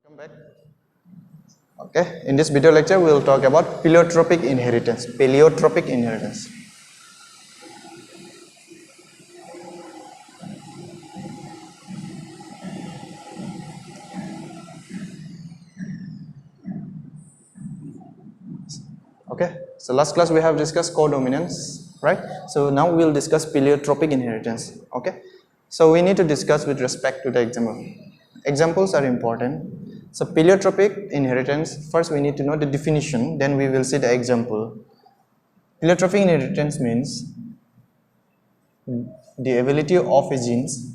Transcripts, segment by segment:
Welcome back. Okay, in this video lecture we will talk about pleiotropic inheritance. Pleiotropic inheritance. Okay, so last class we have discussed codominance, right? So now we will discuss pleiotropic inheritance. Okay, so we need to discuss with respect to the example. Examples are important. So pleiotropic inheritance, first we need to know the definition, then we will see the example. Pleiotropic inheritance means the ability of a genes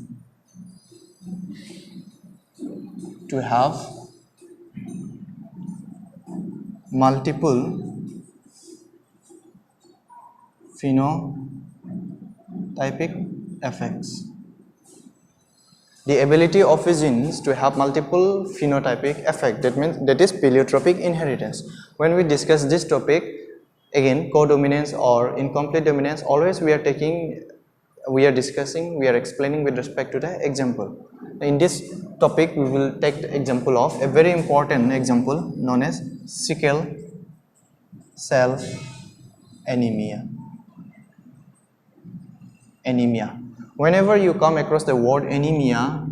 to have multiple phenotypic effects. The ability of a genes to have multiple phenotypic effect, that is pleiotropic inheritance. When we discuss this topic, again codominance or incomplete dominance, always we are explaining with respect to the example. In this topic we will take the example of a very important example known as Sickle-Cell Anemia. Whenever you come across the word anemia,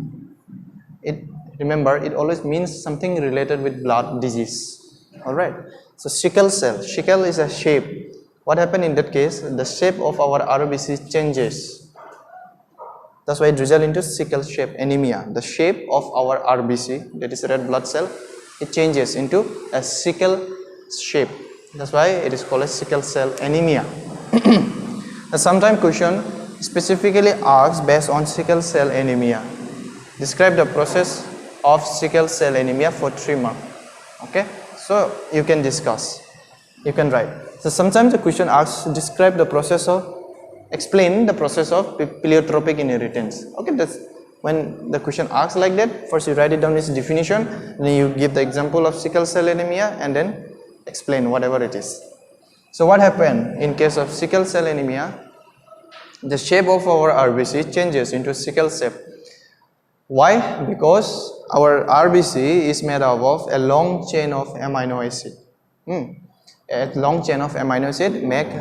remember it always means something related with blood disease. Alright, so sickle cell, sickle is a shape. What happened in that case? The shape of our RBC changes. That's why it results into sickle shape anemia. The shape of our RBC, that is red blood cell, it changes into a sickle shape. That's why it is called as sickle cell anemia. Sometimes question specifically asks based on sickle cell anemia. Describe the process of sickle cell anemia for 3 marks. Okay, so you can discuss, you can write. So sometimes the question asks explain the process of pleiotropic inheritance. Okay, that's when the question asks like that. First you write it down its definition, then you give the example of sickle cell anemia and then explain whatever it is. So what happened in case of sickle cell anemia? The shape of our RBC changes into sickle shape. Why? Because our RBC is made up of a long chain of amino acid. A long chain of amino acid make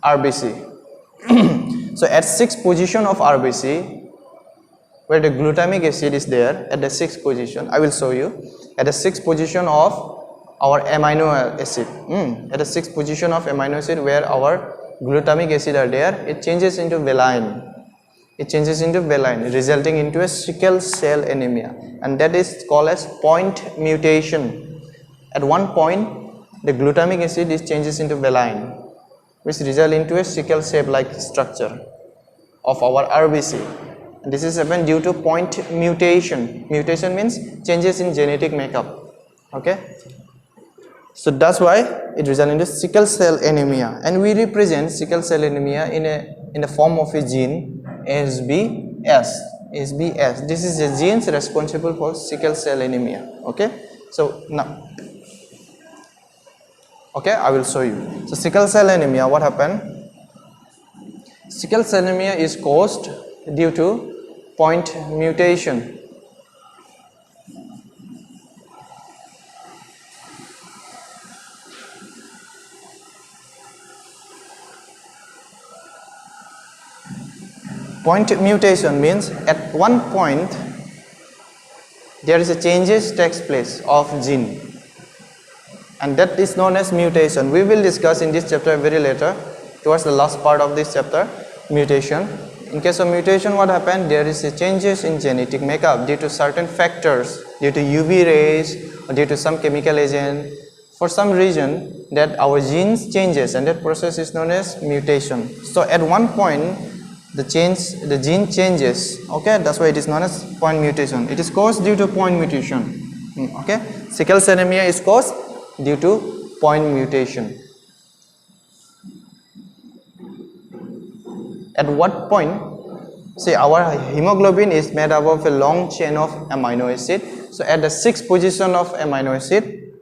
RBC. So at 6th position of RBC, where the glutamic acid is there, at the 6th position, I will show you, at the 6th position of our amino acid, at the 6th position of amino acid where our glutamic acid are there, it changes into valine. Resulting into a sickle cell anemia, and that is called as point mutation. At one point, the glutamic acid changes into valine, which result into a sickle shape like structure of our RBC. And this is happened due to point mutation. Mutation means changes in genetic makeup. Okay. So that's why it results into sickle cell anemia, and we represent sickle cell anemia in the form of a gene SBS. This is the gene responsible for sickle cell anemia. Okay, so now, okay, I will show you. So sickle cell anemia, what happened? Sickle cell anemia is caused due to point mutation. Point mutation means at one point there is a changes takes place of gene, and that is known as mutation. We will discuss in this chapter very later, towards the last part of this chapter, mutation. In case of mutation, what happened? There is a changes in genetic makeup due to certain factors, due to UV rays or due to some chemical agent. For some reason that our genes changes, and that process is known as mutation. So at one point the gene changes. Okay, that's why it is known as point mutation. It is caused due to point mutation. Okay, sickle cell anemia is caused due to point mutation. At what point? See, our hemoglobin is made up of a long chain of amino acid. So at the 6th position of amino acid,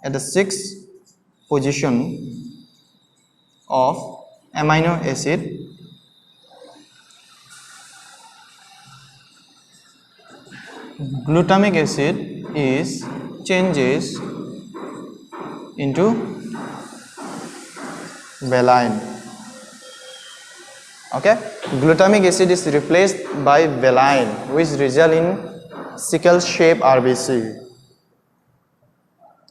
at the 6th position of amino acid, glutamic acid is changes into valine. Okay, glutamic acid is replaced by valine, which result in sickle shape RBC,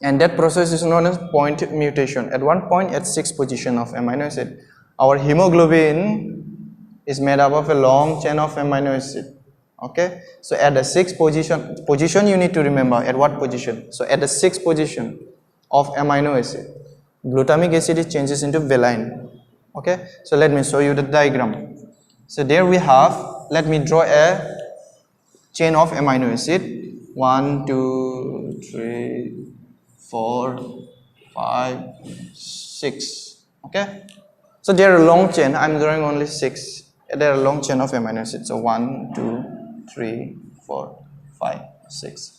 and that process is known as point mutation. At one point, at 6th position of amino acid, our hemoglobin is made up of a long chain of amino acid. Okay, so at the 6th position you need to remember at what position. So at the 6th position of amino acid, glutamic acid changes into valine. Okay, so let me show you the diagram. So there we have, let me draw a chain of amino acid. 1, 2, 3, 4, 5, 6. Okay, so there are long chain. I'm drawing only 6. There are long chain of amino acid. So 1, 2, 3, 4, 5, 6.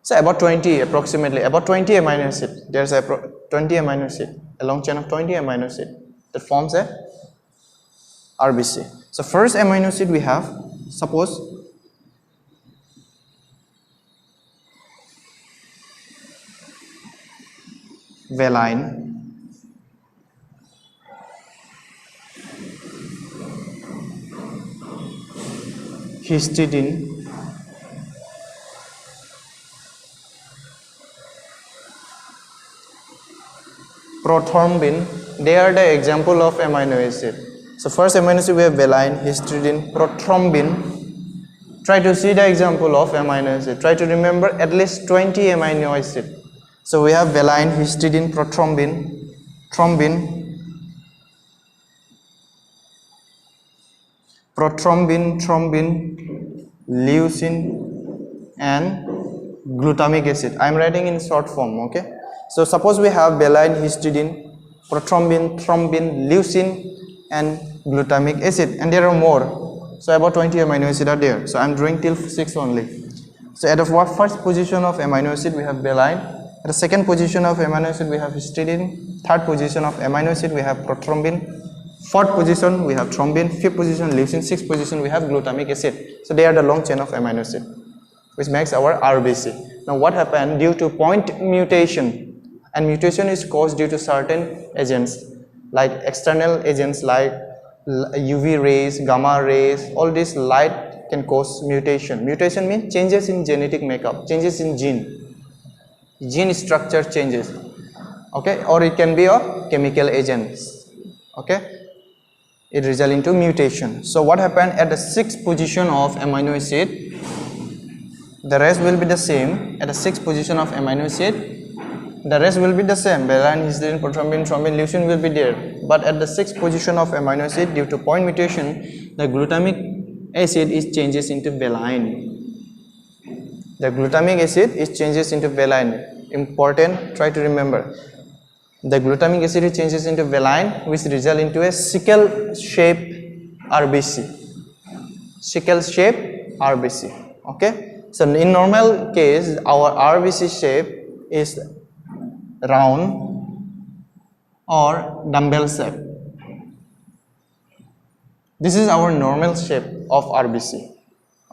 So about 20, approximately about 20 amino acid. There's a 20 amino acid, a long chain of 20 amino acid that forms a RBC. So first amino acid we have, suppose valine, histidine, prothrombin. They are the example of amino acid. So first amino acid we have valine, histidine, prothrombin. Try to see the example of amino acid. Try to remember at least 20 amino acid. So we have valine, histidine, prothrombin, thrombin, prothrombin, thrombin, leucine, and glutamic acid. I am writing in short form. Okay. So suppose we have valine, histidine, prothrombin, thrombin, leucine, and glutamic acid, and there are more. So about 20 amino acid are there. So I am drawing till 6 only. So at the first position of amino acid we have valine. At the second position of amino acid we have histidine. Third position of amino acid we have prothrombin. Fourth position we have thrombin. Fifth position leucine. Sixth position we have glutamic acid. So they are the long chain of amino acid, which makes our RBC. Now what happened due to point mutation? And mutation is caused due to certain agents, like external agents like UV rays, gamma rays. All this light can cause mutation. Mutation means changes in genetic makeup, changes in gene structure changes. Okay, or it can be a chemical agents. Okay, it results into mutation. So what happened at the 6th position of amino acid? The rest will be the same. At the 6th position of amino acid, the rest will be the same. Valine, histidine, prothrombin, thrombin, leucine will be there. But at the 6th position of amino acid, due to point mutation, the glutamic acid is changes into valine. The glutamic acid is changes into valine. Important, try to remember. The glutamic acid changes into valine, which result into a sickle shape RBC. Sickle shape RBC. Okay. So in normal case, our RBC shape is round or dumbbell shape. This is our normal shape of RBC.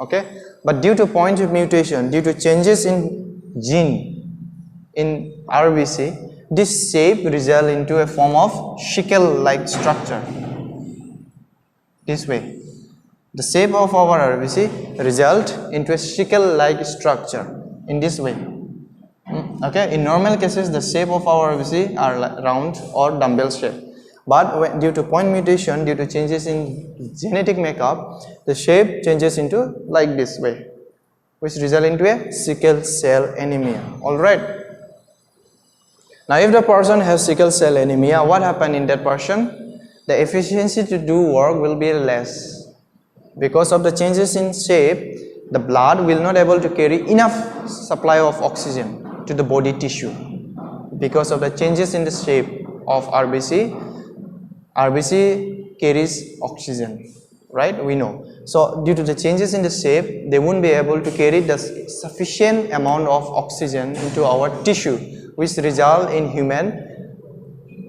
Okay, but due to point of mutation, due to changes in gene in RBC, this shape result into a form of sickle-like structure. This way, the shape of our RBC result into a sickle-like structure in this way. Okay, in normal cases the shape of our RBC are round or dumbbell shape, but due to point mutation, due to changes in genetic makeup, the shape changes into like this way, which result into a sickle cell anemia. Alright, now if the person has sickle cell anemia, what happen in that person? The efficiency to do work will be less. Because of the changes in shape, the blood will not able to carry enough supply of oxygen to the body tissue. Because of the changes in the shape of RBC, RBC carries oxygen, right? We know. So due to the changes in the shape, they won't be able to carry the sufficient amount of oxygen into our tissue, which result in human,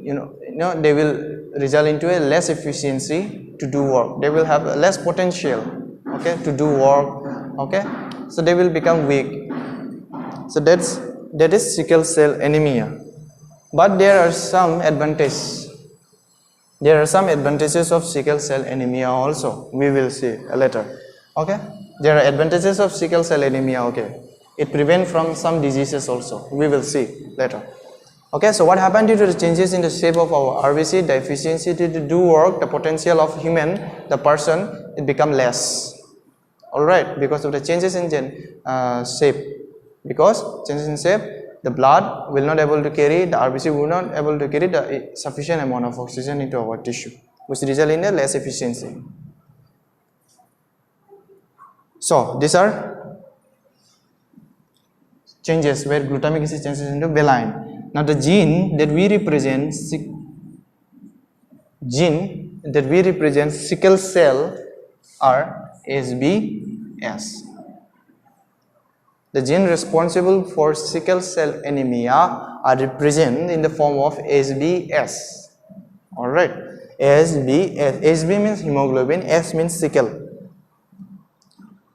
they will result into a less efficiency to do work. They will have less potential, okay, to do work Okay, so they will become weak. So that is sickle cell anemia. But there are some advantages. There are some advantages of sickle cell anemia also. We will see later. Okay, there are advantages of sickle cell anemia. Okay, it prevents from some diseases also. We will see later. Okay, so what happened due to the changes in the shape of our RBC, the efficiency to do work, the potential of the person, it become less. Alright, because of the changes in shape. Because changes in shape, the blood will not able to carry, the RBC will not able to carry the sufficient amount of oxygen into our tissue, which result in a less efficiency. So these are changes where glutamic acid changes into valine. Now the gene that we represent sickle cell are SBS. The gene responsible for sickle cell anemia are represented in the form of SBS. Alright, SBS. SB means hemoglobin, S means sickle.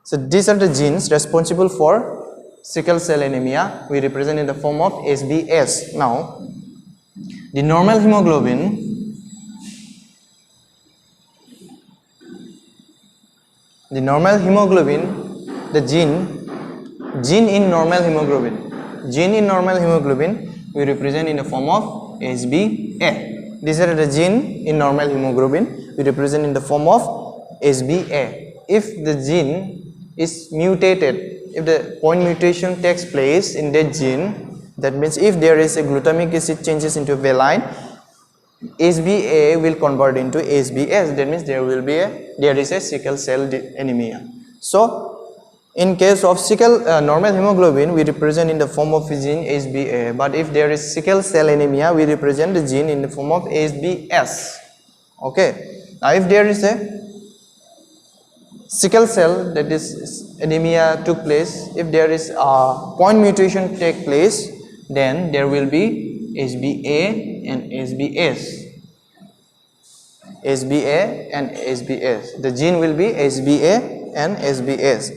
So these are the genes responsible for sickle cell anemia. We represent in the form of SBS. Now, the normal hemoglobin the gene in normal hemoglobin we represent in the form of SBA. These are the gene in normal hemoglobin we represent in the form of SBA. If the gene is mutated, if the point mutation takes place in that gene, that means if there is a glutamic acid changes into valine, SBA will convert into SBS. That means there is a sickle cell anemia. So in case of normal hemoglobin, we represent in the form of gene SBA. But if there is sickle cell anemia, we represent the gene in the form of SBS. Okay. Now if there is a sickle cell, that is anemia took place, if there is a point mutation take place, then there will be SBA and SBS. SBA and SBS. The gene will be SBA and SBS.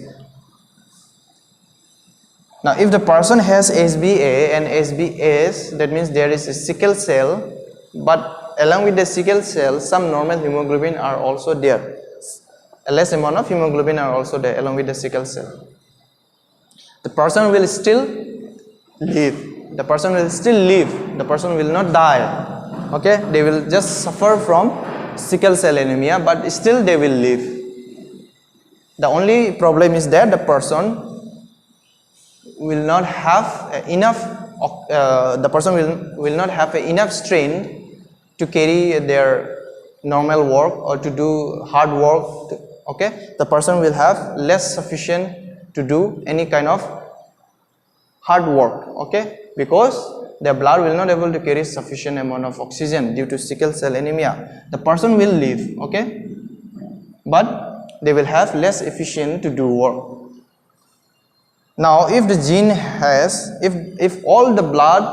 Now if the person has SBA and SBS, that means there is a sickle cell, but along with the sickle cell, some normal hemoglobin are also there. A less amount of hemoglobin are also there along with the sickle cell. The person will still live. The person will still live. The person will not die. Okay, they will just suffer from sickle cell anemia, but still they will live. The only problem is that the person will not have enough. The person will not have enough strength to carry their normal work or to do hard work. Okay, the person will have less sufficient to do any kind of hard work. Okay, because their blood will not able to carry sufficient amount of oxygen due to sickle cell anemia. The person will live. Okay, but they will have less efficient to do work. Now if the gene has, if all the blood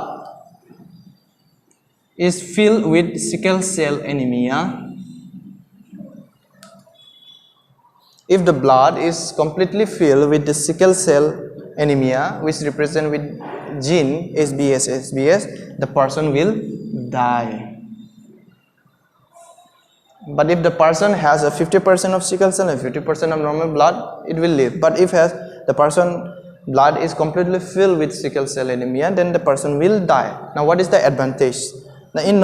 is filled with sickle cell anemia, if the blood is completely filled with the sickle cell anemia, which represent with gene SBS, the person will die. But if the person has a 50% of sickle cell and 50% of normal blood, it will live. But if the person blood is completely filled with sickle cell anemia, then the person will die. Now what is the advantage? Now in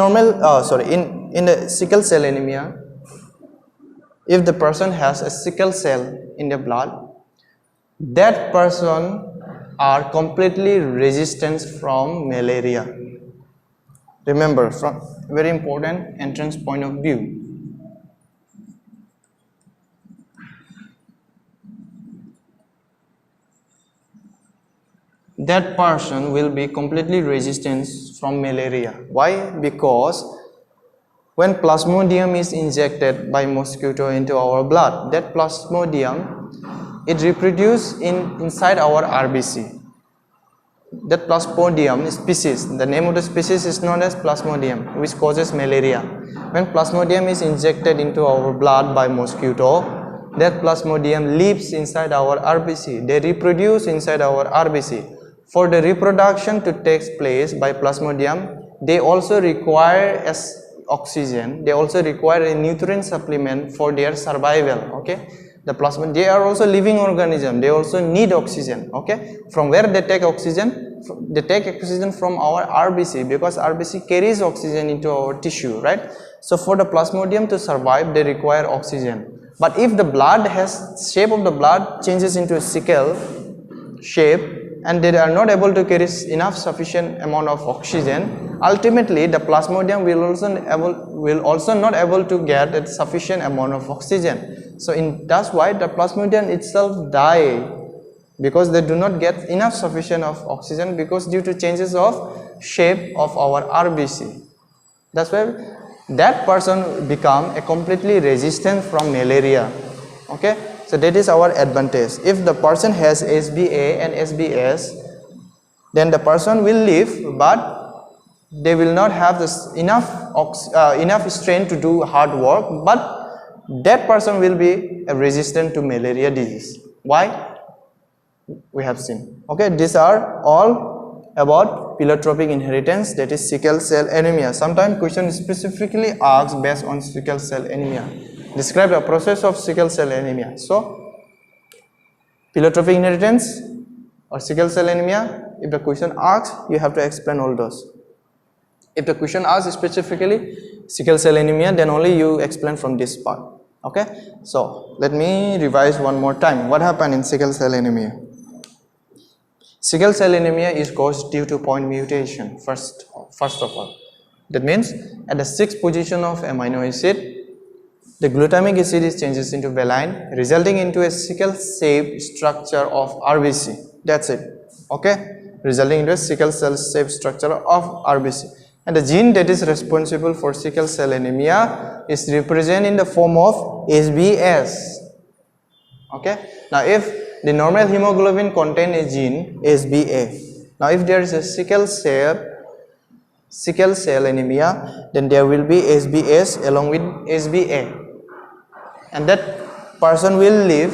in the sickle cell anemia, if the person has a sickle cell in the blood, that person are completely resistant from malaria. Remember, from very important entrance point of view. That person will be completely resistant from malaria. Why? Because when plasmodium is injected by mosquito into our blood, that plasmodium, it reproduces inside our RBC. That plasmodium species, the name of the species is known as plasmodium, which causes malaria. When plasmodium is injected into our blood by mosquito, that plasmodium lives inside our RBC. They reproduce inside our RBC. For the reproduction to take place by plasmodium, they also require oxygen. They also require a nutrient supplement for their survival. Okay, the plasmodium, they are also living organism. They also need oxygen. Okay, from where they take oxygen? They take oxygen from our RBC, because RBC carries oxygen into our tissue, right? So for the plasmodium to survive, they require oxygen. But if the blood has shape of the blood changes into a sickle shape, and they are not able to carry enough sufficient amount of oxygen, ultimately the plasmodium will also not able to get a sufficient amount of oxygen. So that's why the plasmodium itself die, because they do not get enough sufficient of oxygen, because due to changes of shape of our RBC. That's why that person become a completely resistant from malaria. Okay, so that is our advantage. If the person has SBA and SBS, then the person will live, but they will not have this enough strength to do hard work, but that person will be resistant to malaria disease. Why? We have seen. Okay, these are all about pleiotropic inheritance, that is sickle cell anemia. Sometimes question specifically asks based on sickle cell anemia. Describe the process of sickle cell anemia. So, pleiotropic inheritance or sickle cell anemia, if the question asks, you have to explain all those. If the question asks specifically sickle cell anemia, then only you explain from this part. Okay, so let me revise one more time. What happened in sickle cell anemia? Sickle cell anemia is caused due to point mutation, first of all. That means at the 6th position of amino acid, the glutamic acid is changes into valine, resulting into a sickle-shaped structure of RBC. That's it. Okay, resulting into a sickle cell-shaped structure of RBC. And the gene that is responsible for sickle cell anemia is represented in the form of SBS. Okay. Now, if the normal hemoglobin contain a gene SBA, now if there is a sickle cell anemia, then there will be SBS along with SBA, and that person will live,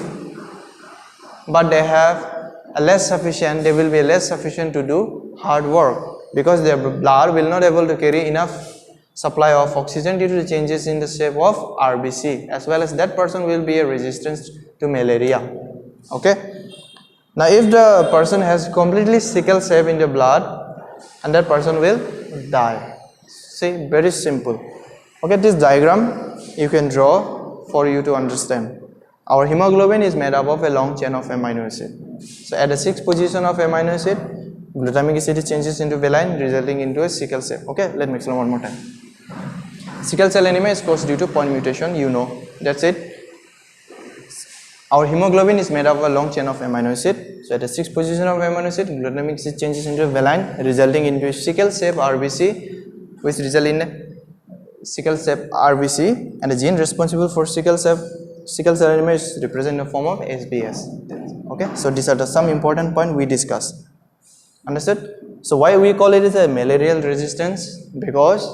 but they will be less sufficient to do hard work, because their blood will not able to carry enough supply of oxygen due to the changes in the shape of RBC, as well as that person will be a resistance to malaria. Okay. Now, if the person has completely sickle shape in the blood, and that person will die. See, very simple. Okay, this diagram you can draw for you to understand. Our hemoglobin is made up of a long chain of amino acid. So at the 6th position of amino acid, glutamic acid changes into valine, resulting into a sickle shape. Okay, let me explain one more time. Sickle cell anemia is caused due to point mutation, you know. That's it. Our hemoglobin is made up of a long chain of amino acid. So at the 6th position of amino acid, glutamic acid changes into valine, resulting into a sickle shape RBC, which result in sickle shape RBC, and the gene responsible for sickle cell anemia is represented in the form of SBS. Okay, so these are some important points we discussed. Understood? So why we call it as a malarial resistance? Because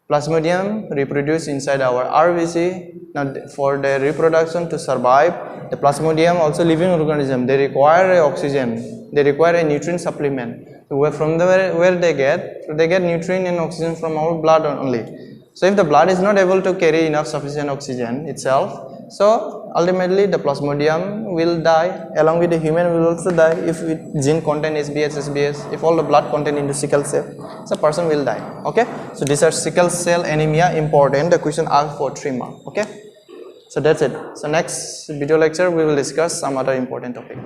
plasmodium reproduce inside our RBC. Now, for their reproduction to survive, the plasmodium also living organism. They require oxygen. They require a nutrient supplement. So where they get nutrient and oxygen from our blood only. So if the blood is not able to carry enough sufficient oxygen itself, so ultimately the plasmodium will die, along with the human will also die. If gene contain SBS, if all the blood contain into sickle cell, so person will die. Okay, so these are sickle cell anemia important. The question asked for 3 marks. Okay, so that's it. So next video lecture we will discuss some other important topic.